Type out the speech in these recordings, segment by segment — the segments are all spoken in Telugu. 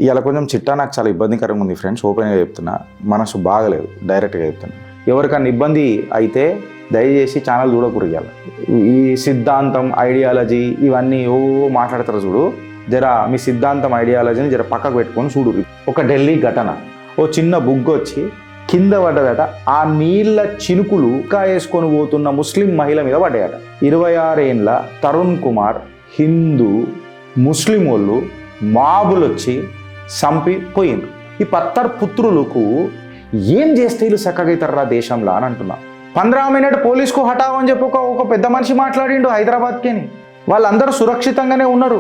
ఇలా కొంచెం చిట్టా నాకు చాలా ఇబ్బందికరంగా ఉంది ఫ్రెండ్స్. ఓపెన్గా చెప్తున్నా, మనసు బాగలేదు, డైరెక్ట్గా చెప్తున్నా. ఎవరికన్నా ఇబ్బంది అయితే దయచేసి ఛానల్ చూడకూడదు. ఈ సిద్ధాంతం ఐడియాలజీ ఇవన్నీ మాట్లాడతారు చూడు, జర మీ సిద్ధాంతం ఐడియాలజీని జర పక్కకు పెట్టుకొని చూడు. ఒక ఢిల్లీ ఘటన, ఓ చిన్న బుగ్గ వచ్చి కింద పడ్డదట. ఆ నీళ్ళ చినుకులు వేసుకొని పోతున్న ముస్లిం మహిళ మీద పడ్డాయట. 26 ఏళ్ళ తరుణ్ కుమార్ హిందూ ముస్లిం వాళ్ళు మాబులు వచ్చి చంపి పోయిండ్రు. ఈ పత్తర్ పుత్రులకు ఏం చేస్తే వీళ్ళు చక్కగైతారా దేశంలో అని అంటున్నా. 15 మినిట్ పోలీసుకు హఠావ్ అని చెప్పి ఒక పెద్ద మనిషి మాట్లాడిండు హైదరాబాద్కి అని. వాళ్ళందరూ సురక్షితంగానే ఉన్నారు.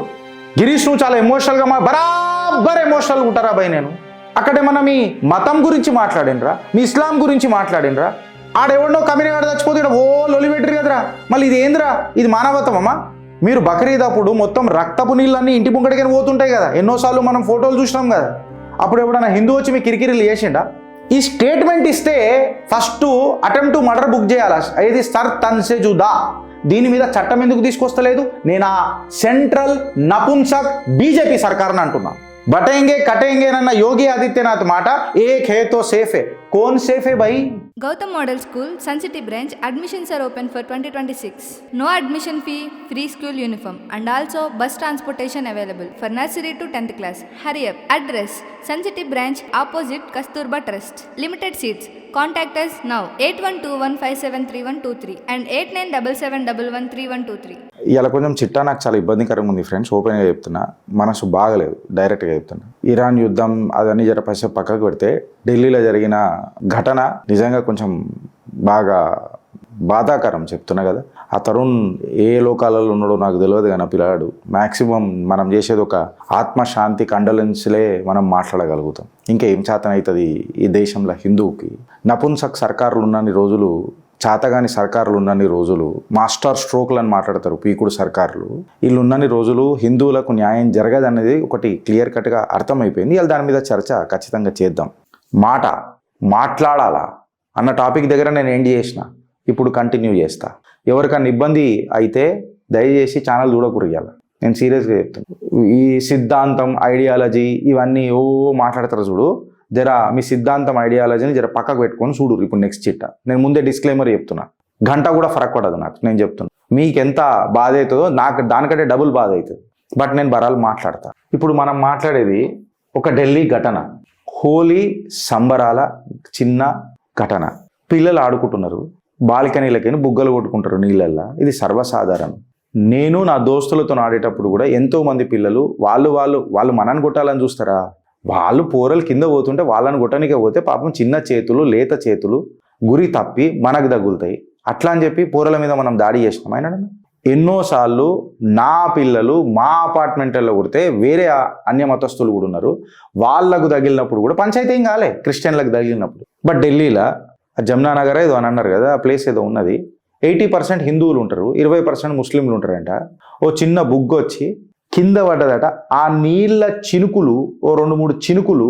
గిరీష్ నువ్వు చాలా ఎమోషనల్గా బరాబర్ ఎమోషనల్గా ఉంటారా భయ్. నేను అక్కడేమన్నా మీ మతం గురించి మాట్లాడినరా, మీ ఇస్లాం గురించి మాట్లాడినరా? ఆడెవడో కమినగాడు చచ్చిపోతే ఓ లొలి పెట్టరు కదరా. మళ్ళీ ఇది ఏందిరా, ఇది మానవత్వమా? మీరు బక్రీద్ అప్పుడు మొత్తం రక్తపు నీళ్ళన్నీ ఇంటి ముంగడికని పోతుంటాయి కదా, ఎన్నోసార్లు మనం ఫోటోలు చూసినాం కదా. అప్పుడు ఎప్పుడైనా హిందూ వచ్చి మీ కిరికిరీలు చేసిండా? ఈ స్టేట్మెంట్ ఇస్తే ఫస్ట్ అటెంప్ట్ మర్డర్ బుక్ చేయాలా? ఏది సర్ తన్సే జుదా, దీని మీద చట్టం ఎందుకు తీసుకొస్తలేదు? నేను ఆ సెంట్రల్ నపుంసక్ బీజేపీ సర్కార్ని అంటున్నా. బటేంగే కటేంగే నన్న యోగి ఆదిత్యనాథ్ మాట ఏక్ హే తో safe hey. Cone safe hey భాई? Gautam Model School, Sun City branch, admissions are open for 2026. No admission fee, free school uniform and also bus transportation available for nursery to 10th class. Hurry up. Address: Sun City branch opposite Kasturba Trust. Limited seats. Contact us now 8121573123 and 8977113123. ఇలా కొంచెం చిట్టా నాకు చాలా ఇబ్బందికరంగా ఉంది ఫ్రెండ్స్. ఓపెన్గా చెప్తున్నా, మనసు బాగలేదు, డైరెక్ట్గా చెప్తున్నా. ఇరాన్ యుద్ధం అదన్నీ జర పక్కకు పెడితే ఢిల్లీలో జరిగిన ఘటన నిజంగా కొంచెం బాగా బాధాకరం చెప్తున్నా కదా. ఆ తరుణ్ ఏ లోకాలలో ఉన్నాడో నాకు తెలియదు కానీ పిల్లాడు మ్యాక్సిమం మనం చేసేది ఒక ఆత్మశాంతి కండలెన్స్లే మనం మాట్లాడగలుగుతాం. ఇంకా ఏం చేతనవుతుంది ఈ దేశంలో హిందువుకి? నపుంసక్ సర్కారులు ఉన్నన్ని రోజులు, చేతగాని సర్కారులు ఉన్నన్ని రోజులు, మాస్టర్ స్ట్రోక్లు అని మాట్లాడతారు పీకుడు సర్కారులు, వీళ్ళు ఉన్నన్ని రోజులు హిందువులకు న్యాయం జరగదనేది ఒకటి క్లియర్ కట్గా అర్థమైపోయింది. ఇలా దాని మీద చర్చ ఖచ్చితంగా చేద్దాం. మాట్లాడాలా అన్న టాపిక్ దగ్గర నేను ఎండ్ చేసిన, ఇప్పుడు కంటిన్యూ చేస్తా. ఎవరికన్నా ఇబ్బంది అయితే దయచేసి ఛానల్ చూడకూడదు. నేను సీరియస్గా చెప్తాను. ఈ సిద్ధాంతం ఐడియాలజీ ఇవన్నీ మాట్లాడతారు చూడు, జర మీ సిద్ధాంతం ఐడియాలజీని జర పక్కకు పెట్టుకొని చూడు. ఇప్పుడు నెక్స్ట్ చిట్ట నేను ముందే డిస్క్లైమర్ చెప్తున్నా, గంట కూడా ఫరక్ పడదు నాకు. నేను చెప్తున్నా, మీకు ఎంత బాధ అవుతుందో నాకు దానికంటే డబుల్ బాధ అవుతుంది. బట్ నేను బరాలు మాట్లాడతా. ఇప్పుడు మనం మాట్లాడేది ఒక ఢిల్లీ ఘటన, హోలీ సంబరాల చిన్న ఘటన. పిల్లలు ఆడుకుంటున్నారు, బాల్కనీలకైనా బుగ్గలు కొట్టుకుంటారు నీళ్ళల్లో. ఇది సర్వసాధారణం. నేను నా దోస్తులతో ఆడేటప్పుడు కూడా ఎంతో మంది పిల్లలు వాళ్ళు మనని కొట్టాలని చూస్తారా? వాళ్ళు పోరలు కింద పోతుంటే వాళ్ళని కొట్టనికే పోతే పాపం చిన్న చేతులు, లేత చేతులు గురి తప్పి మనకు తగులుతాయి. అట్లా అని చెప్పి పోరల మీద మనం దాడి చేసినాం. ఆయన ఎన్నోసార్లు నా పిల్లలు మా అపార్ట్మెంట్లో కొడితే వేరే అన్య మతస్థులు కూడా ఉన్నారు, వాళ్ళకు తగిలినప్పుడు కూడా పంచాయతీ ఏం కాలే, క్రిస్టియన్లకు తగిలినప్పుడు. బట్ ఢిల్లీలో జమునా నగర్ ఏదో అని అన్నారు కదా, ఆ ప్లేస్ ఏదో ఉన్నది, 80% హిందువులు ఉంటారు, 20% ముస్లింలు ఉంటారంట. ఓ చిన్న బుగ్గ వచ్చి కింద పడ్డదట. ఆ నీళ్ళ చినుకులు, ఓ 2-3 చినుకులు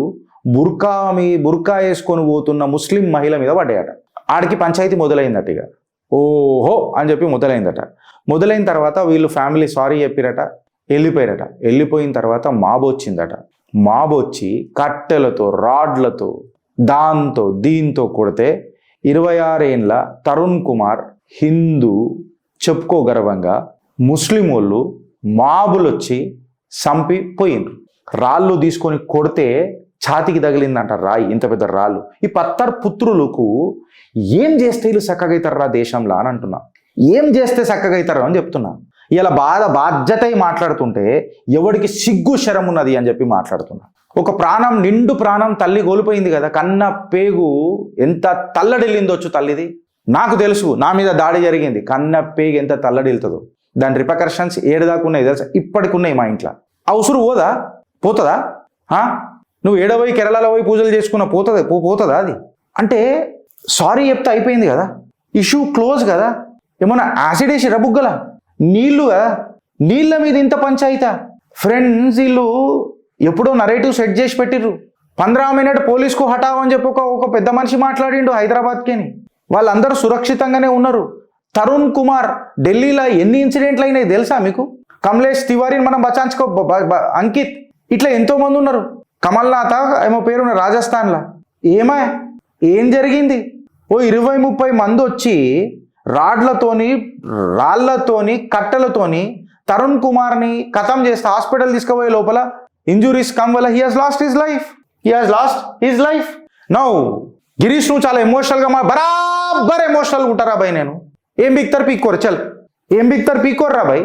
బుర్కా వేసుకొని పోతున్న ముస్లిం మహిళ మీద పడ్డాయట. ఆడికి పంచాయతీ మొదలైందట. ఇక ఓహో అని చెప్పి మొదలైందట. మొదలైన తర్వాత వీళ్ళు ఫ్యామిలీ సారీ చెప్పిరట, వెళ్ళిపోయారట. వెళ్ళిపోయిన తర్వాత మాబ్ వచ్చిందట. మాబ్ వచ్చి కట్టెలతో, రాడ్లతో, దాంతో దీంతో కొడితే 26 ఏళ్ళ తరుణ్ కుమార్ హిందూ చెప్పుకో గర్వంగా ముస్లిం వాళ్ళు మాబులు వచ్చి చంపి పోయిండ్రు. రాళ్ళు తీసుకొని కొడితే ఛాతికి తగిలిందంట రాయి, ఇంత పెద్ద రాళ్ళు. ఈ పత్తర్ పుత్రులకు ఏం చేస్తే వీళ్ళు చక్కగైతారా దేశంలో అని అంటున్నా. ఏం చేస్తే చక్కగైతారు అని చెప్తున్నా. ఇలా బాధ్యత మాట్లాడుతుంటే ఎవడికి సిగ్గు శరం ఉన్నది అని చెప్పి మాట్లాడుతున్నా. ఒక ప్రాణం, నిండు ప్రాణం తల్లి కోల్పోయింది కదా, కన్న పేగు ఎంత తల్లడిల్లిందొచ్చు తల్లిది. నాకు తెలుసు, నా మీద దాడి జరిగింది, కన్న పేగు ఎంత తల్లడిల్తుందో. దాని రిపకర్షన్స్ ఏడుదాకా ఉన్నాయి తెలుసా? ఇప్పటికి ఉన్నాయి మా ఇంట్లో. ఆ ఉసురు పోతుందా? నువ్వు ఏడవై కేరళలో పోయి పూజలు చేసుకున్నా పోతుందా అది? అంటే సారీ చెప్తే అయిపోయింది కదా, ఇష్యూ క్లోజ్ కదా. ఏమన్నా యాసిడ్ వేసి రబుగ్గల నీళ్ళు కదా, నీళ్ళ మీద ఇంత పంచాయితా? ఫ్రెండ్స్ వీళ్ళు ఎప్పుడో నరేటివ్ సెట్ చేసి పెట్టిర్రు. 15 మినిట్ పోలీసుకు హఠావ్ అని చెప్పి ఒక పెద్ద మనిషి మాట్లాడిండు హైదరాబాద్కి అని. వాళ్ళందరూ సురక్షితంగానే ఉన్నారు. తరుణ్ కుమార్ ఢిల్లీలో ఎన్ని ఇన్సిడెంట్లు అయినాయి తెలుసా మీకు? కమలేష్ తివారీని మనం బచాంచుకో, అంకిత్, ఇట్లా ఎంతో మంది ఉన్నారు. కమల్నాథ్ ఏమో పేరు రాజస్థాన్లో. ఏం జరిగింది? ఓ 20-30 మంది వచ్చి రాళ్లతోని కట్టెలతోని తరుణ్ కుమార్ని ఖతం చేస్తే హాస్పిటల్ తీసుకుపోయే లోపల ఇంజురీస్ కమ్ వల్ల he has last his life. Now Girish నువ్వు చాలా ఎమోషనల్గా బరాబర్ ఎమోషనల్గా ఉంటారా భయ్? నేను ఏం బిక్తారు పీక్కోరు రా భయ్.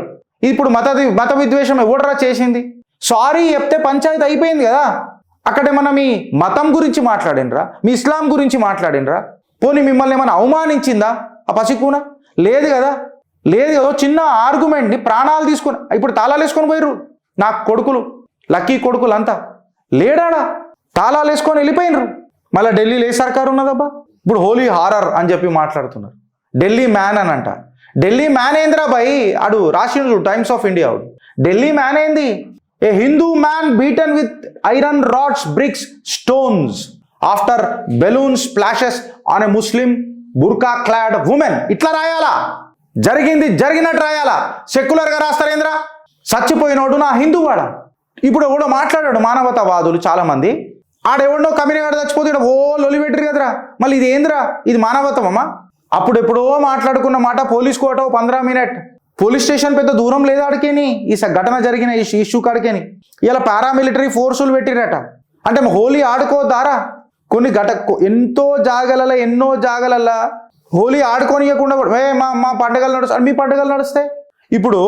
ఇప్పుడు మత విద్వేషం ఎవడరా చేసింది? సారీ చెప్తే పంచాయతీ అయిపోయింది కదా. అక్కడేమన్నా మీ మతం గురించి మాట్లాడినరా, మీ ఇస్లాం గురించి మాట్లాడినరా? పోనీ మిమ్మల్ని ఏమైనా అవమానించిందా ఆ పసికూన? లేదు కదా. చిన్న ఆర్గ్యుమెంట్ని ప్రాణాలు తీసుకొని ఇప్పుడు తాళాలు వేసుకొని పోయిర్రు నా కొడుకులు, లక్కీ కొడుకులు అంతా. లేడాడా తాళాలు వేసుకొని వెళ్ళిపోయినరు. మళ్ళీ ఢిల్లీలో ఏ సర్కారు ఉన్నదబ్బా? ఇప్పుడు హోలీ హారర్ అని చెప్పి మాట్లాడుతున్నారు. ఢిల్లీ మ్యాన్ అని అంట. ఢిల్లీ మ్యాన్ ఏందిరా భయ్? అడు రాసిండు Times of India. Delhi man ఏంది? A Hindu man beaten with iron rods, bricks, stones after balloon splashes on a Muslim burqa clad women. ఇట్లా రాయాలా? జరిగినట్టు రాయాలా? సెక్యులర్గా రాస్తారేంద్రా? చచ్చిపోయినోడు నా హిందూ వాడ. ఇప్పుడు ఎవడో మాట్లాడాడు మానవతావాదులు చాలా మంది. ఆడెవడో కమ్యూనిగాడు చచ్చిపోతే ఓ లొలిపెట్టరు కదరా. మళ్ళీ ఇది ఏందిరా? ఇది మానవత్వమా? అప్పుడెప్పుడో మాట్లాడుకున్న మాట పోలీస్ కోట 15 మినిట్. పోలీస్ స్టేషన్ పెద్ద దూరం లేదా ఆడికేని, ఈ ఘటన జరిగిన ఇష్యూ కాడికేని. ఇలా పారామిలిటరీ ఫోర్సులు పెట్టిరట. అంటే హోలీ ఆడుకోద్దారా? కొన్ని ఎన్నో జాగలల్లో హోలీ ఆడుకోనియకుండా మా పండుగలు నడుస్తాయి, మీ పండుగలు నడుస్తాయి. ఇప్పుడు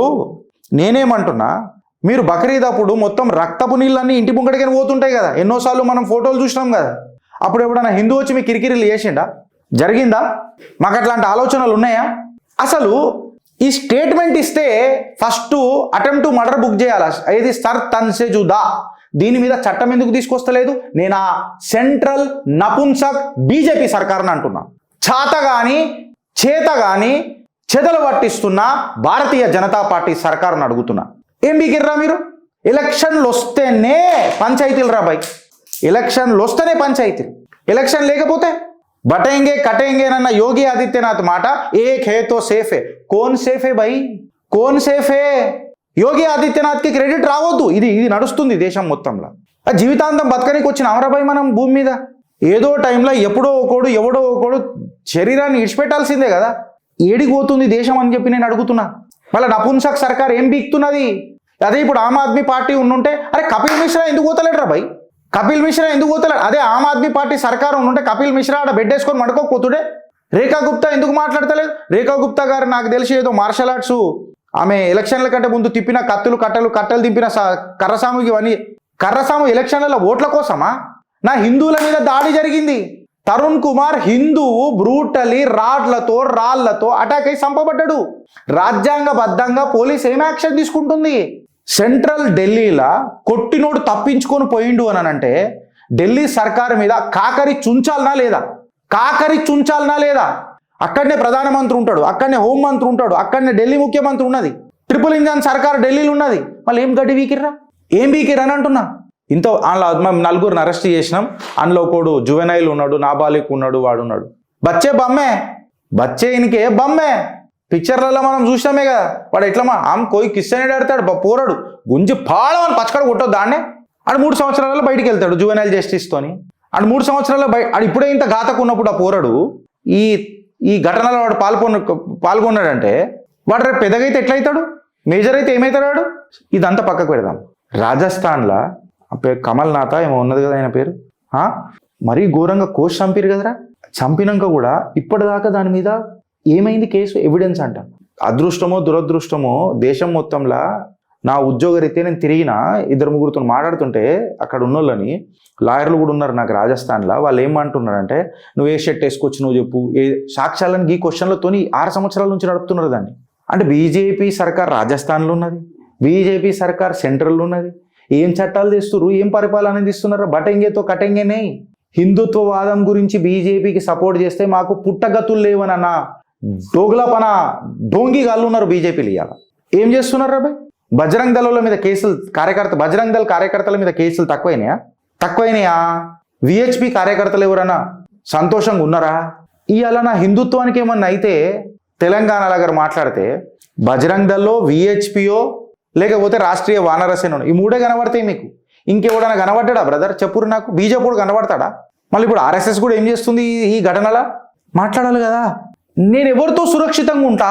నేనేమంటున్నా, మీరు బక్రీద్ అప్పుడు మొత్తం రక్తపు నీళ్ళన్నీ ఇంటి ముంగడికని పోతుంటాయి కదా. ఎన్నోసార్లు మనం ఫోటోలు చూసినాం కదా. అప్పుడు ఎప్పుడైనా హిందూ వచ్చి మీ కిరికిరిలు చేసిండా? జరిగిందా? మాకు అట్లాంటి ఆలోచనలు ఉన్నాయా? అసలు ఈ స్టేట్మెంట్ ఇస్తే ఫస్ట్ అటెంప్ట్ మర్డర్ బుక్ చేయాలి. ఏది సర్ తన్సే జుదా. దీని మీద చట్టం ఎందుకు తీసుకొస్తలేదు? నేను ఆ సెంట్రల్ నపుంసక్ బీజేపీ సర్కార్ని అంటున్నా. చేత గాని చెదలు పట్టిస్తున్న భారతీయ జనతా పార్టీ సర్కార్ని అడుగుతున్నా. ఏం బీకిర్రా మీరు? ఎలక్షన్లు వస్తేనే పంచాయతీలు రా బై. ఎలక్షన్లు వస్తేనే పంచాయతీలు. ఎలక్షన్ లేకపోతే బటేంగే కటేంగేనన్న యోగి ఆదిత్యనాథ్ మాట ఏక్ హే తో సేఫే. కోన్ సేఫే బై? కోన్ సేఫే? యోగి ఆదిత్యనాథ్కి క్రెడిట్ రావద్దు. ఇది నడుస్తుంది దేశం మొత్తంలో. జీవితాంతం బతకనికి వచ్చిన అమరాబాయ్ మనం భూమి మీద. ఏదో టైంలో ఎవడో ఒకడు శరీరాన్ని ఇడిచిపెట్టాల్సిందే కదా. ఏడిపోతుంది దేశం అని చెప్పి నేను అడుగుతున్నా. మళ్ళీ నపుంసక్ సర్కార్ ఏం బీక్తున్నది? అదే ఇప్పుడు ఆమ్ ఆద్మీ పార్టీ ఉండుంటే, అరే కపిల్ మిశ్రా ఎందుకు పోతలేడు రా భయ్? అదే ఆమ్ ఆద్మీ పార్టీ సర్కారు ఉండుంటే కపిల్ మిశ్రా ఆడ బెడ్ వేసుకొని మడుకోకపోతుడే. రేఖా గుప్తా ఎందుకు మాట్లాడతలేదు? రేఖా గుప్తా గారు నాకు తెలిసి ఏదో మార్షల్ ఆర్ట్స్ ఆమె ఎలక్షన్ల కంటే ముందు తిప్పిన కట్టెలు దింపిన కర్రసాముకి ఇవన్నీ. కర్రసాము ఎలక్షన్లలో ఓట్ల కోసమా? నా హిందువుల మీద దాడి జరిగింది. తరుణ్ కుమార్ హిందువు బ్రూటలీ రాళ్లతో అటాక్ అయి చంపబడ్డాడు. రాజ్యాంగబద్ధంగా పోలీస్ ఏం యాక్షన్ తీసుకుంటుంది? సెంట్రల్ ఢిల్లీలో కొట్టినోడు తప్పించుకొని పోయిండు అని అంటే ఢిల్లీ సర్కారు మీద కాకరి చుంచాలనా లేదా? అక్కడనే ప్రధానమంత్రి ఉంటాడు, అక్కడనే హోంమంత్రి ఉంటాడు, అక్కడనే ఢిల్లీ ముఖ్యమంత్రి ఉన్నది, ట్రిపుల్ ఇంజన్ సర్కార్ ఢిల్లీలో ఉన్నది. మళ్ళీ ఏం గడ్డి వీకిర్రా? ఏం వీకిర్రా అని అంటున్నా. ఇంత మేము 4 అరెస్ట్ చేసినాం. అందులో ఒకడు జువెనైల్ ఉన్నాడు, నాబాలిక్ ఉన్నాడు, వాడున్నాడు. బచ్చే ఇన్కే బమ్మే. పిక్చర్లలో మనం చూసినామే కదా. వాడు ఎట్లా కోయి కిస్సనే ఆడతాడు పోరాడు గుంజి పాడమని పచ్చకడ కొట్టదు దాన్నే. ఆడు 3 సంవత్సరాలలో బయటికి వెళ్తాడు జువెనైల్ జస్టిస్తోని. ఆడు 3 సంవత్సరాల్లో ఆడు ఇప్పుడే ఇంత ఘాతకున్నప్పుడు ఆ పోరాడు ఈ ఘటనలో వాడు పాల్గొన్నాడంటే వాడు రేపు పెద్దగైతే ఎట్లయితాడు? మేజర్ అయితే ఏమవుతాడు వాడు? ఇదంతా పక్కకు పెడదాం. రాజస్థాన్లో కమల్నాథ్ ఏమో ఉన్నది కదా ఆయన పేరు. మరీ ఘోరంగా కోచ్ చంపారు కదరా. చంపినాక కూడా ఇప్పటిదాకా దాని మీద ఏమైంది కేసు? ఎవిడెన్స్ అంట. అదృష్టమో దురదృష్టమో దేశం మొత్తంలో నా ఉద్యోగరీత్యా నేను తిరిగిన 2-3 మాట్లాడుతుంటే అక్కడ ఉన్నోళ్ళని లాయర్లు కూడా ఉన్నారు నాకు రాజస్థాన్లో. వాళ్ళు ఏమంటున్నారంటే, నువ్వు ఏ షర్ట్ వేసుకొచ్చి నువ్వు చెప్పు, ఏ సాక్ష్యాలను ఈ క్వశ్చన్లతోని 6 సంవత్సరాల నుంచి నడుపుతున్నారు దాన్ని. అంటే బీజేపీ సర్కార్ రాజస్థాన్లో ఉన్నది, బీజేపీ సర్కార్ సెంట్రల్లో ఉన్నది. ఏం చట్టాలు తెస్తున్నారు, ఏం పరిపాలన తీస్తున్నారు? బటెంగేతో కటెంగేనే. హిందుత్వవాదం గురించి బీజేపీకి సపోర్ట్ చేస్తే మాకు పుట్టగతులు లేవనన్న డోంగి గాళ్ళు ఉన్నారు బీజేపీలు. ఇవాళ ఏం చేస్తున్నారు రాబాయ్? బజరంగ్ దళాల మీద కేసులు, బజరంగ్ దళ కార్యకర్తల మీద కేసులు తక్కువైనాయా? విహెచ్పి కార్యకర్తలు ఎవరన్నా సంతోషంగా ఉన్నారా? ఇవాళ నా హిందుత్వానికి ఏమన్నా అయితే తెలంగాణ దగ్గర మాట్లాడితే బజరంగ్ దళో, విహెచ్పియో, లేకపోతే రాష్ట్రీయ వానర సేన, ఈ 3 కనబడతాయి మీకు. ఇంకెవడన్నా కనబడ్డా బ్రదర్ చెప్పురు నాకు? బీజేపీ కూడా కనబడతాడా? మళ్ళీ ఇప్పుడు ఆర్ఎస్ఎస్ కూడా ఏం చేస్తుంది ఈ ఘటనలా? మాట్లాడాలి కదా. నేను ఎవరితో సురక్షితంగా ఉంటా?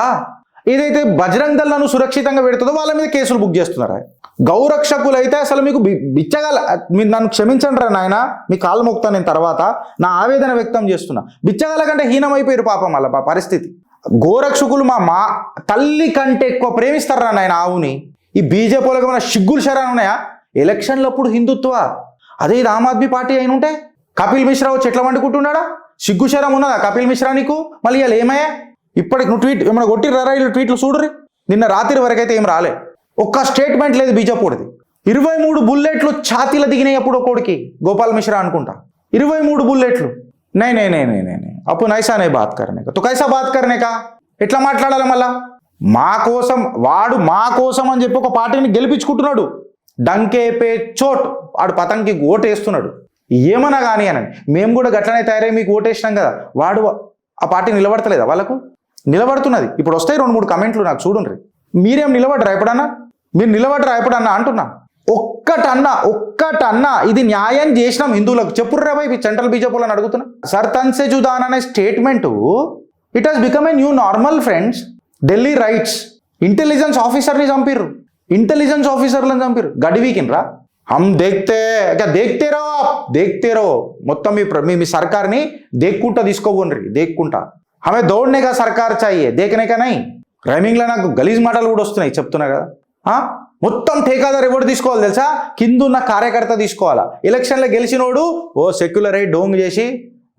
ఏదైతే బజరంగ్ దళ్ నన్ను సురక్షితంగా పెడుతుందో వాళ్ళ మీద కేసులు బుక్ చేస్తున్నారా? గౌరక్షకులు అయితే అసలు మీకు బిచ్చగల, మీరు నన్ను క్షమించండి రా నాయన, మీ కాళ్ళు మొక్కుతాను నేను, తర్వాత నా ఆవేదన వ్యక్తం చేస్తున్నా. బిచ్చగల కంటే హీనమైపోయారు పాపం వాళ్ళ పరిస్థితి. గోరక్షకులు మా తల్లి కంటే ఎక్కువ ప్రేమిస్తారా నాయన ఆవుని. ఈ బీజేపీలకు ఏమైనా సిగ్గులు శరాలు ఉన్నాయా? ఎలక్షన్లప్పుడు హిందుత్వ, అదే ఇది ఆమ్ ఆద్మీ పార్టీ అయిన ఉంటే కపిల్ మిశ్రా వచ్చి ఎట్లా వండుకుంటున్నాడా? సిగ్గు శరం ఉన్నదా కపిల్ మిశ్రా నీకు? మళ్ళీ ఇవాళ ఏమయ్యా? ఇప్పటికి నువ్వు ట్వీట్ ఏమైనా కొట్టిర్రా? వీళ్ళు ట్వీట్లు చూడరు. నిన్న రాత్రి వరకైతే ఏం రాలే, ఒక్క స్టేట్మెంట్ లేదు బీజేపీది. 23 బుల్లెట్లు ఛాతీల దిగినాయి అప్పుడు ఒకడికి, గోపాల్ మిశ్రా అనుకుంటా. 23 బుల్లెట్లు. నే అప్పుడు నైసా నే బాత్ కర్నే కా, తు కైసా బాత్ కర్నే కా? ఎట్లా మాట్లాడాలి మళ్ళా? మా కోసం, వాడు మా కోసం అని చెప్పి ఒక పార్టీని గెలిపించుకుంటున్నాడు. డంకే పే చోట్, వాడు పతంకి ఓటేస్తున్నాడు. ఏమన్నా కానీ అనండి, మేము కూడా గట్లనే తయారై మీకు ఓటేసినాం కదా. వాడు ఆ పార్టీ నిలబడతలేదా? వాళ్ళకు నిలబడుతున్నది. ఇప్పుడు వస్తాయి 2-3 కమెంట్లు నాకు చూడండి. మీరేం నిలబడరా ఎప్పుడన్నా? మీరు నిలబడరా ఎప్పుడన్నా అంటున్నా? ఒక్కటన్నా ఇది న్యాయం చేసినాం హిందువులకు చెప్పుర్రా భయ్? సెంట్రల్ బీజేపీలను అడుగుతున్నా. సర్తన్ సే జుదాన్ అనే statement it has become a new normal friends. Delhi rights intelligence ఆఫీసర్ని చంపిర్రు, ఇంటెలిజెన్స్ ఆఫీసర్లను చంపిర్రు. గడివీకిన్రా? హమ్ దేఖ్తే రో మొత్తం మీ సర్కార్ని దేక్కుంటా తీసుకోబోండ్రి, దేక్కుంటా. హమే దౌడ్నే కా సర్కార్ చాయే, దేకనే కా నై. రైమింగ్లో నాకు గలీజ్ మాటలు కూడా వస్తున్నాయి చెప్తున్నా కదా. మొత్తం ఠేకాదారు ఎవరు తీసుకోవాలి తెలుసా? కిందున్న కార్యకర్త తీసుకోవాలా. ఎలక్షన్లో గెలిచినోడు ఓ సెక్యులర్ అయి డోంగ్ చేసి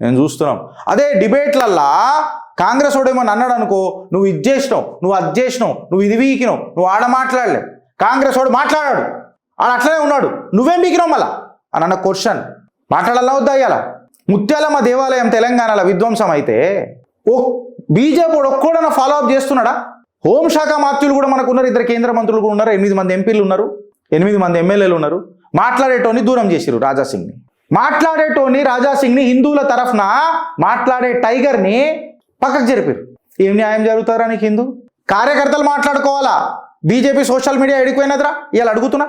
నేను చూస్తున్నాం. అదే డిబేట్లల్లా కాంగ్రెస్ వాడు ఏమన్నా అన్నాడు అనుకో, నువ్వు ఇది చేసినావు, నువ్వు అది చేసినావు, నువ్వు ఇది వీకినావు, నువ్వు ఆడ మాట్లాడలేవు. కాంగ్రెస్ వాడు మాట్లాడాడు, ఆడ అట్లనే ఉన్నాడు, నువ్వేం వీకినావు మళ్ళా అని అన్న క్వశ్చన్ మాట్లాడాలా వద్దా? ఇయ్యాల ముత్యాలమ్మ దేవాలయం తెలంగాణలో విధ్వంసం అయితే బీజేపీ ఒక్కడన్నా ఫాలో అప్ చేస్తున్నాడా? హోంశాఖ మంత్రులు కూడా మనకు ఉన్నారు, 2 కేంద్ర మంత్రులు కూడా ఉన్నారు, 8 మంది ఎంపీలు ఉన్నారు, 8 మంది ఎమ్మెల్యేలు ఉన్నారు. మాట్లాడేటోని దూరం చేసిరు రాజాసింగ్ని. రాజాసింగ్ని హిందువుల తరఫున మాట్లాడే టైగర్ని పక్కకు జరిపారు. ఏం న్యాయం జరుగుతారా నీకు? హిందూ కార్యకర్తలు మాట్లాడుకోవాలా? బీజేపీ సోషల్ మీడియా ఎడిపోయినదిరా ఇవాళ అడుగుతున్నా.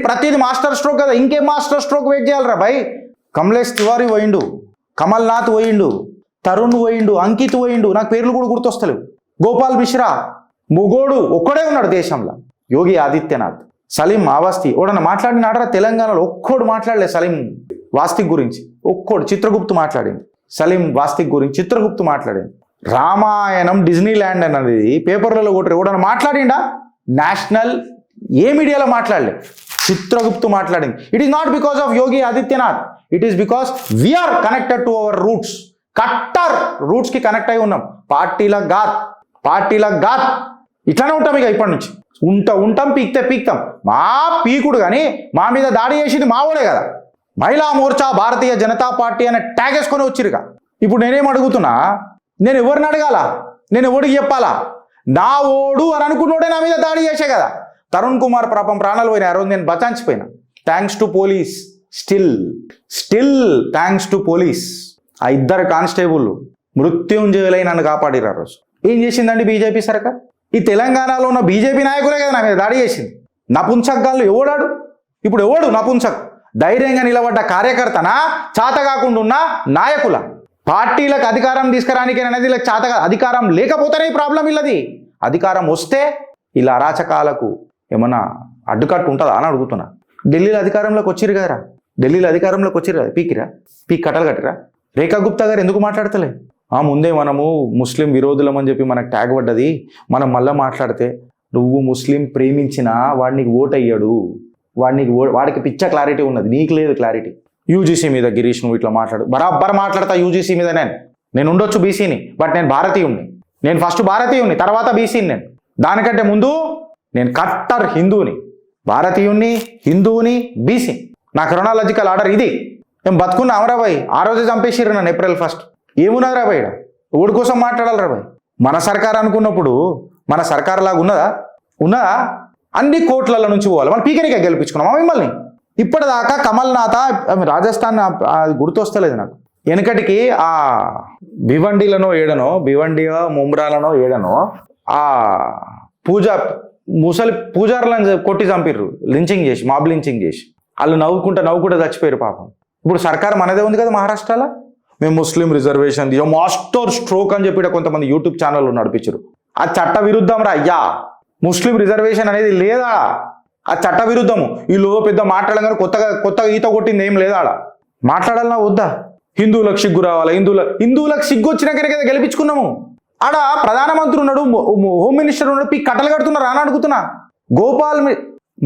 ప్రతిది మాస్టర్ స్ట్రోక్ కదా, ఇంకేం మాస్టర్ స్ట్రోక్ వెయిట్ చేయాలరా భయ్? కమలేష్ తివారీ పోయిండు, కమల్నాథ్ పోయిండు, తరుణ్ పోయిండు, అంకిత్ పోయిండు, నాకు పేర్లు కూడా గుర్తొస్తలేవు. గోపాల్ మిశ్రా మొగోడు ఒక్కడే ఉన్నాడు దేశంలో. యోగి ఆదిత్యనాథ్, సలీం మావాస్తి ఓడన్నా మాట్లాడినాడరా? తెలంగాణలో ఒక్కోడు మాట్లాడలేదు సలీం వాస్తిక్ గురించి. ఒక్కోడు చిత్రగుప్తు మాట్లాడింది, సలీం వాస్తిక్ గురించి చిత్రగుప్తు మాట్లాడింది. రామాయణం డిజ్నీ ల్యాండ్ అనేది పేపర్లలో కొట్టరు, ఎవడన్నా మాట్లాడిండా? నేషనల్ ఏ మీడియాలో మాట్లాడలే, చిత్రగుప్తు మాట్లాడింది. It is not because of Yogi Adityanath, it is because we are connected to our roots. కట్టర్ రూట్స్కి కనెక్ట్ అయి ఉన్నాం. పార్టీలకు గాత్ ఇట్లానే ఉంటాం ఇక ఇప్పటి నుంచి. ఉంటాం పీక్తాం. మా పీకుడు కానీ మా మీద దాడి చేసింది మావోడే కదా. మహిళా మోర్చా భారతీయ జనతా పార్టీ అనే ట్యాగ్ వేసుకొని వచ్చిరుగా. ఇప్పుడు నేనేం అడుగుతున్నా, నేను ఎవరిని అడగాల? నేను ఎవరికి చెప్పాలా? నా ఓడు అని అనుకున్నోడే నా మీద దాడి చేసే కదా. తరుణ్ కుమార్ పాపం ప్రాణాలు పోయినా, ఆ రోజు నేను బచాంచిపోయినా. Thanks to police, still thanks to police. ఆ 2 కానిస్టేబుల్ మృత్యుంజయులై నన్ను కాపాడిరు ఆ రోజు. ఏం చేసిందండి బీజేపీ సర్కార్? ఈ తెలంగాణలో ఉన్న బీజేపీ నాయకులే కదా నా మీద దాడి చేసింది. నపుంసక్గాళ్ళు ఎవడాడు? ఇప్పుడు ఎవడు నపుంసక్? ధైర్యంగా నిలబడ్డ కార్యకర్తనా, చాత కాకుండా ఉన్న నాయకుల? పార్టీలకు అధికారం తీసుకురానికి అనేది చాతగా, అధికారం లేకపోతేనే ఈ ప్రాబ్లం ఇల్లది. అధికారం వస్తే ఇలా అరాచకాలకు ఏమన్నా అడ్డుకట్టు ఉంటుందా అని అడుగుతున్నా. ఢిల్లీలో అధికారంలోకి వచ్చిరు కదరా, పీక్ కట్టలు కట్టిరా. రేఖా గుప్తా గారు ఎందుకు మాట్లాడతలే? ముందే మనము ముస్లిం విరోధులం అని చెప్పి మనకు ట్యాగ్ పడ్డది, మనం మళ్ళీ మాట్లాడితే నువ్వు ముస్లిం ప్రేమించినా వాడికి ఓటు అయ్యాడు, వాడికి పిచ్చ క్లారిటీ ఉన్నది, నీకు లేదు క్లారిటీ. యూజీసీ మీద గిరీష్ నువ్వు ఇట్లా బరాబర్ మాట్లాడతా. యూజీసీ మీద నేను ఉండొచ్చు బీసీని, బట్ నేను భారతీయుణ్ణి. నేను ఫస్ట్ భారతీయుణ్ణి, తర్వాత బీసీని. నేను దానికంటే ముందు నేను కట్టర్ హిందువుని, భారతీయుణ్ణి, హిందువుని, బీసీ. నా క్రొనాలజికల్ ఆర్డర్ ఇది. నేను బతుకున్నా అమరాబాయ్, ఆ రోజే చంపేసిర్రు నన్ను April 1. ఏమున్నది రాబాయ్? ఓడి కోసం మాట్లాడాలి రాబాయ్. మన సర్కార్ అనుకున్నప్పుడు మన సర్కార్ లాగా ఉన్నదా? అన్ని కోట్ల నుంచి పోవాలి. మనం పీకనికే గెలిపించుకున్నామా మిమ్మల్ని? ఇప్పటిదాకా కమల్నాథ్ రాజస్థాన్ గుర్తొస్తలేదు నాకు. వెనకటికి ఆ భివండియో ముమ్రాలనో ఏడనో ఆ ముసలి పూజారులను కొట్టి చంపిర్రు, మాబ్ లించింగ్ చేసి. వాళ్ళు నవ్వుకుంటా చచ్చిపోయారు పాపం. ఇప్పుడు సర్కార్ మనదే ఉంది కదా మహారాష్ట్రలో, మేము ముస్లిం రిజర్వేషన్ మాస్టర్ స్ట్రోక్ అని చెప్పి కొంతమంది యూట్యూబ్ ఛానల్ నడిపించారు. అది చట్ట విరుద్ధం రా అయ్యా. ముస్లిం రిజర్వేషన్ అనేది లేదా, అది చట్ట విరుద్ధము. వీళ్ళు పెద్ద మాట్లాడగానే కొత్తగా ఈత కొట్టింది ఏం లేదా, ఆడ మాట్లాడాలన్నా వద్దా? హిందువులకు సిగ్గు రావాలా? హిందువులకు సిగ్గు వచ్చినాకనే కదా గెలిపించుకున్నాము. ఆడ ప్రధానమంత్రి ఉన్నాడు, హోమ్ మినిస్టర్ ఉన్నాడు, పీ కట్టలు కడుతున్నారు అని అడుగుతున్నా.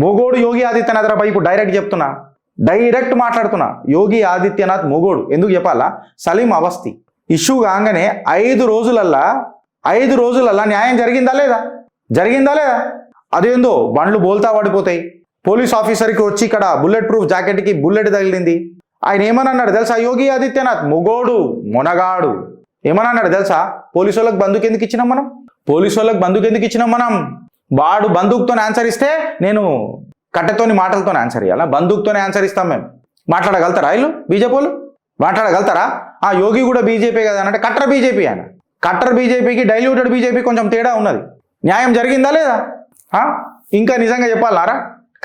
మొగోడు యోగి ఆదిత్యనాథ్ రా ఇప్పుడు డైరెక్ట్ చెప్తున్నా, డైరెక్ట్ మాట్లాడుతున్నా. యోగి ఆదిత్యనాథ్ మొగోడు. ఎందుకు చెప్పాలా? సలీం అవస్థి ఇష్యూ కాగానే 5 రోజులల్లా న్యాయం జరిగిందా లేదా? అదేందో బండ్లు బోల్తా పడిపోతాయి. పోలీస్ ఆఫీసర్కి వచ్చి ఇక్కడ బుల్లెట్ ప్రూఫ్ జాకెట్కి బుల్లెట్ తగిలింది. ఆయన ఏమని అన్నాడు తెలుసా? యోగి ఆదిత్యనాథ్ మొగోడు మొనగాడు ఏమని అన్నాడు తెలుసా? పోలీసు వాళ్ళకి బందూకు ఎందుకు ఇచ్చినాం మనం? వాడు బందూకుతో ఆన్సర్ ఇస్తే నేను కట్టెతోని మాటలతో ఆన్సర్ ఇవ్వాలా? బందూకుతోనే ఆన్సర్ ఇస్తాం మేము. మాట్లాడగలుగుతారా వీళ్ళు బీజేపీ వాళ్ళు? మాట్లాడగలుగుతారా? యోగి కూడా బీజేపీ కదా అంటే కట్టర్ బీజేపీ ఆయన. కట్టర్ బీజేపీకి డైల్యూటెడ్ బీజేపీ కొంచెం తేడా ఉన్నది. న్యాయం జరిగిందా లేదా? ఇంకా నిజంగా చెప్పాలన్నారా?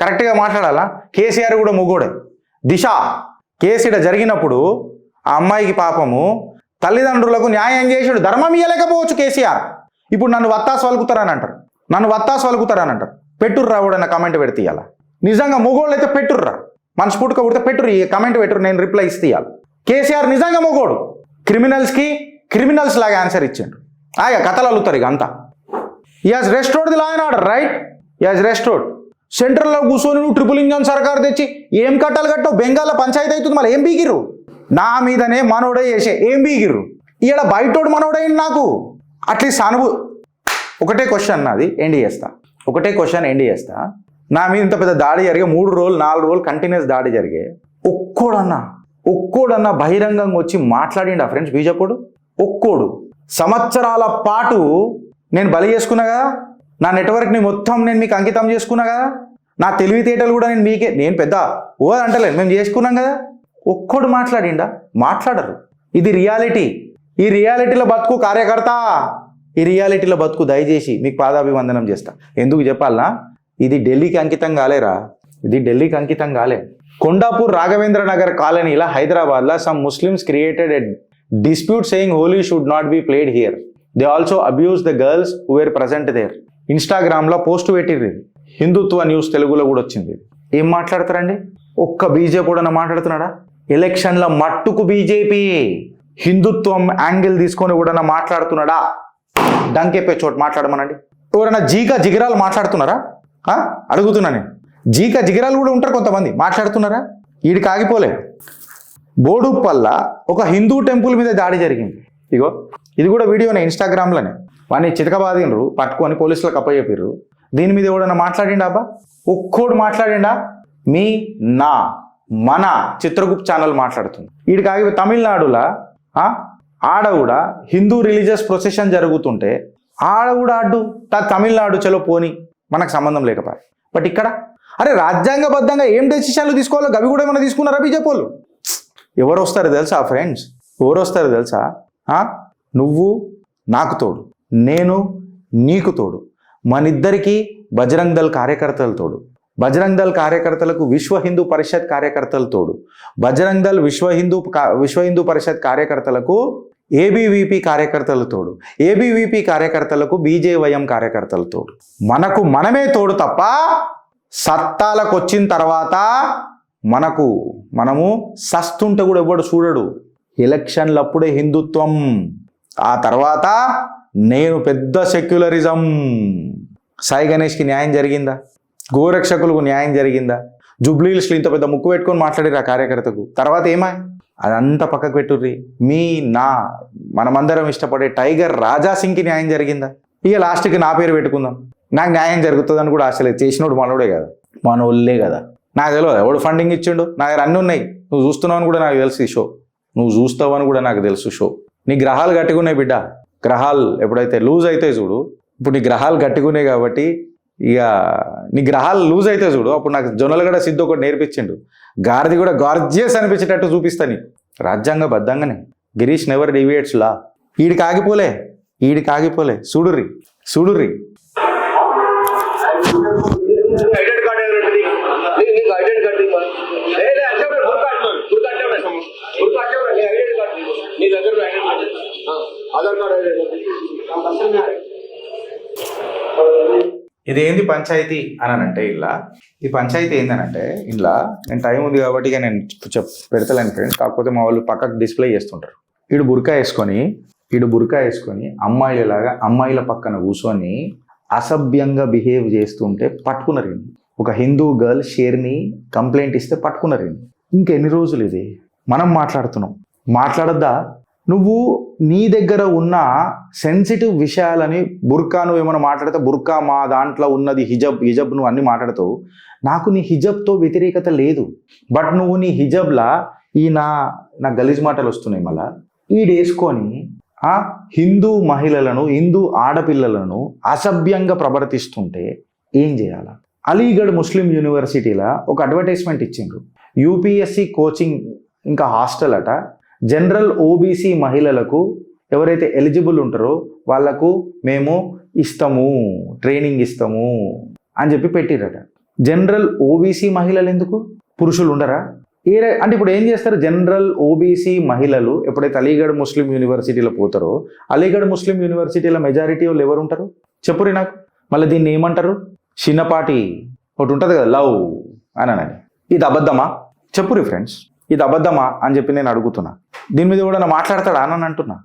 కరెక్ట్గా మాట్లాడాలా? కేసీఆర్ కూడా మొగోడే. దిశ కేసు జరిగినప్పుడు ఆ అమ్మాయికి పాపము తల్లిదండ్రులకు న్యాయం చేసాడు. ధర్మం ఇయ్యలేకపోవచ్చు కేసీఆర్. ఇప్పుడు నన్ను వత్తాసు వలుకుతారని అంటారు. పెట్టుర్రా ఎవడన్నా కమెంట్ పెడితే ఇవ్వాలి. నిజంగా మొగోళ్ళు అయితే పెట్టుర్రా, మనస్ఫూర్తిగా పుడితే పెట్టుర్రు, ఈ కమెంట్ పెట్టుర్రు, నేను రిప్లై ఇస్తే ఇవ్వాలి. కేసీఆర్ నిజంగా మొగోడు. క్రిమినల్స్ లాగా ఆన్సర్ ఇచ్చాడు. కథలు అల్లుతారు ఇక అంతా. ఈ has restored the law and order, right? ఈ హాజ్ రెస్టోర్డ్. సెంట్రల్లో కూర్చొని నువ్వు ట్రిపుల్ ఇంజన్ సర్కార్ తెచ్చి ఏం కట్టాలు కట్టవు? బెంగాల్లో పంచాయతీ అవుతుంది, మళ్ళీ ఏం బీగిర్రు? నా మీదనే మనోడే చేసే ఏం బీగిర్రు? ఇక్కడ బయటోడు మనోడైంది నాకు. అట్లీస్ట్ ఒకటే క్వశ్చన్ నాది ఎండ్ చేస్తా. నా మీద ఇంత పెద్ద దాడి జరిగే 3 రోజులు 4 రోజులు కంటిన్యూస్ దాడి జరిగే ఒక్కోడన్నా బహిరంగంగా వచ్చి మాట్లాడిండా ఫ్రెండ్స్? బీజేపీడు ఒక్కోడు. సంవత్సరాల పాటు నేను బలి చేసుకున్నా కదా, నా నెట్వర్క్ని మొత్తం నేను మీకు అంకితం చేసుకున్నా కదా, నా తెలివితేటలు కూడా నేను పెద్ద అంటలేదు, మేము చేసుకున్నాం కదా. ఒక్కోడు మాట్లాడిండా? మాట్లాడరు. ఇది రియాలిటీ. ఈ రియాలిటీలో బతుకు కార్యకర్త, ఈ రియాలిటీలో బతుకు. దయచేసి మీకు పాదాభివందనం చేస్తా. ఎందుకు చెప్పాలనా? ఇది ఢిల్లీకి అంకితం కాలేరా, కొండాపూర్ రాఘవేంద్ర నగర్ కాలనీలో హైదరాబాద్లో some Muslims created a dispute saying Holi should not be played here. They also abuse the girls who were present there. ఇన్స్టాగ్రామ్లో పోస్ట్ పెట్టిర్రు. హిందుత్వ న్యూస్ తెలుగులో కూడా వచ్చింది. ఏం మాట్లాడతారండి? ఒక్క బీజేపీ కూడా మాట్లాడుతున్నాడా? ఎలక్షన్ల మట్టుకు బీజేపీ హిందుత్వం యాంగిల్ తీసుకొని కూడా మాట్లాడుతున్నాడా? డంకెప్పే చోటు మాట్లాడమనండి. ఎవరైనా జిగరాలు మాట్లాడుతున్నారా? అడుగుతున్నా నేను. జిగరాలు కూడా ఉంటారు కొంతమంది, మాట్లాడుతున్నారా? వీడికి ఆగిపోలే. బోడుప్పల్ల ఒక హిందూ టెంపుల్ మీద దాడి జరిగింది. ఇగో ఇది కూడా వీడియోనే, ఇన్స్టాగ్రామ్లోనే. వాడిని చితకబాదిండ్రు, పట్టుకొని పోలీసులకు అప్పచెప్పిర్రు. దీని మీద ఎవడన్నా మాట్లాడిండా? అబ్బా ఒక్కోడు మాట్లాడిండా? మన చిత్రగుప్త ఛానల్ మాట్లాడుతుంది. వీడికి ఆగి తమిళనాడులా ఆడ కూడా హిందూ రిలీజియస్ ప్రొసెషన్ జరుగుతుంటే ఆడ కూడా అడ్డు తమిళనాడు చలో పోని, మనకు సంబంధం లేకపోయా. బట్ ఇక్కడ అరే రాజ్యాంగబద్ధంగా ఏం డెసిషన్లు తీసుకోవాలో అవి కూడా ఏమైనా తీసుకున్నారా బీజేపీ వాళ్ళు? ఎవరు వస్తారు తెలుసా ఫ్రెండ్స్? నువ్వు నాకు తోడు, నేను నీకు తోడు, మనిద్దరికీ బజరంగ్ దళ్ కార్యకర్తలు తోడు, బజరంగ్ దళ్ కార్యకర్తలకు విశ్వ హిందూ పరిషత్ కార్యకర్తలు తోడు, బజరంగ్ దళ్ విశ్వ హిందూ పరిషత్ కార్యకర్తలకు ఏబీవీపీ కార్యకర్తలు తోడు, ఏబీవీపీ కార్యకర్తలకు బీజేవైఎం కార్యకర్తలు తోడు. మనకు మనమే తోడు తప్ప సత్తాలకు వచ్చిన తర్వాత మనము సస్తుంటే కూడా ఎవడు చూడడు. ఎలక్షన్లప్పుడే హిందుత్వం, ఆ తర్వాత నేను పెద్ద సెక్యులరిజం. సాయి గణేష్కి న్యాయం జరిగిందా? గోరక్షకులకు న్యాయం జరిగిందా? జూబ్లీహిల్స్లో ఇంత పెద్ద ముక్కు పెట్టుకొని మాట్లాడిరు ఆ కార్యకర్తకు. తర్వాత ఏమా? అదంతా పక్కకు పెట్టుర్రి. మనమందరం ఇష్టపడే టైగర్ రాజా సింగ్కి న్యాయం జరిగిందా? ఇక లాస్ట్కి నా పేరు పెట్టుకుందాం, నాకు న్యాయం జరుగుతుందని కూడా ఆశ లేదు. చేసినోడు మనోడే కదా, మనోళ్ళే కదా. నాకు తెలియదు ఎవడు ఫండింగ్ ఇచ్చిండు. నా దగ్గర అన్నీ ఉన్నాయి, నువ్వు చూస్తున్నావు అని కూడా నాకు తెలుసు. ఈ షో నువ్వు చూస్తావని కూడా నాకు తెలుసు. షో నీ గ్రహాలు గట్టిగా ఉన్నాయి బిడ్డ. గ్రహాలు ఎప్పుడైతే లూజ్ అయితే చూడు, ఇప్పుడు నీ గ్రహాలు గట్టిగా ఉన్నాయి కాబట్టి ఇక నీ గ్రహాలు లూజ్ అయితే చూడు, అప్పుడు నాకు జొన్నలగడ సిద్ధు ఒకటి నేర్పించిండు. గారిది కూడా గార్జియస్ అనిపించేటట్టు చూపిస్తాను నీకు రాజ్యాంగబద్ధంగానే. గిరీష్ నెవర్ డివియేట్స్ లా. ఈడికి ఆగిపోలే. చూడుర్రి ఐడెంటి కార్డు ఇది ఏంది పంచాయతీ అని అంటే ఇలా ఈ పంచాయతీ ఏందనంటే ఇలా నేను టైం ఉంది కాబట్టి ఇక నేను పెడతలేను ఫ్రెండ్స్. కాకపోతే మా వాళ్ళు పక్కకు డిస్ప్లే చేస్తుంటారు. ఈడు బుర్కా వేసుకొని అమ్మాయిలలాగా అమ్మాయిల పక్కన కూర్చొని అసభ్యంగా బిహేవ్ చేస్తుంటే పట్టుకున్నారు. ఒక హిందూ గర్ల్ షేర్ని కంప్లైంట్ ఇస్తే పట్టుకున్నారు. ఇంకెన్ని రోజులు ఇది మనం మాట్లాడద్దా? నువ్వు నీ దగ్గర ఉన్న సెన్సిటివ్ విషయాలని బుర్కా నువ్వు ఏమైనా మాట్లాడితే బుర్కా మా దాంట్లో ఉన్నది హిజబ్ నువ్వు అన్ని మాట్లాడతావు. నాకు నీ హిజబ్తో వ్యతిరేకత లేదు. బట్ నువ్వు నీ హిజబ్లా ఈ నా గలీజ్ మాటలు వస్తున్నాయి. మళ్ళా ఈడేసుకొని హిందూ మహిళలను హిందూ ఆడపిల్లలను అసభ్యంగా ప్రవర్తిస్తుంటే ఏం చేయాలా? అలీగఢ్ ముస్లిం యూనివర్సిటీలో ఒక అడ్వర్టైజ్మెంట్ ఇచ్చిండ్రు. యూపీఎస్సి కోచింగ్ ఇంకా హాస్టల్ అట. జనరల్ ఓబీసీ మహిళలకు ఎవరైతే ఎలిజిబుల్ ఉంటారో వాళ్లకు మేము ట్రైనింగ్ ఇస్తాము అని చెప్పి పెట్టిరట. జనరల్ ఓబీసీ మహిళలు ఎందుకు? పురుషులు ఉండరా? అంటే ఇప్పుడు ఏం చేస్తారు? జనరల్ ఓబీసీ మహిళలు ఎప్పుడైతే అలీగఢ్ ముస్లిం యూనివర్సిటీలో పోతారో అలీగఢ్ ముస్లిం యూనివర్సిటీలో మెజారిటీ వాళ్ళు ఎవరు ఉంటారు చెప్పురి నాకు. మళ్ళీ దీన్ని ఏమంటారు? చిన్నపాటి ఒకటి ఉంటుంది కదా, లవ్ అని. ఇది అబద్ధమా? చెప్పురి ఫ్రెండ్స్, ఇది అబద్ధమా అని చెప్పి నేను అడుగుతున్నా. దీని మీద కూడా మాట్లాడతాడా అని అంటున్నా.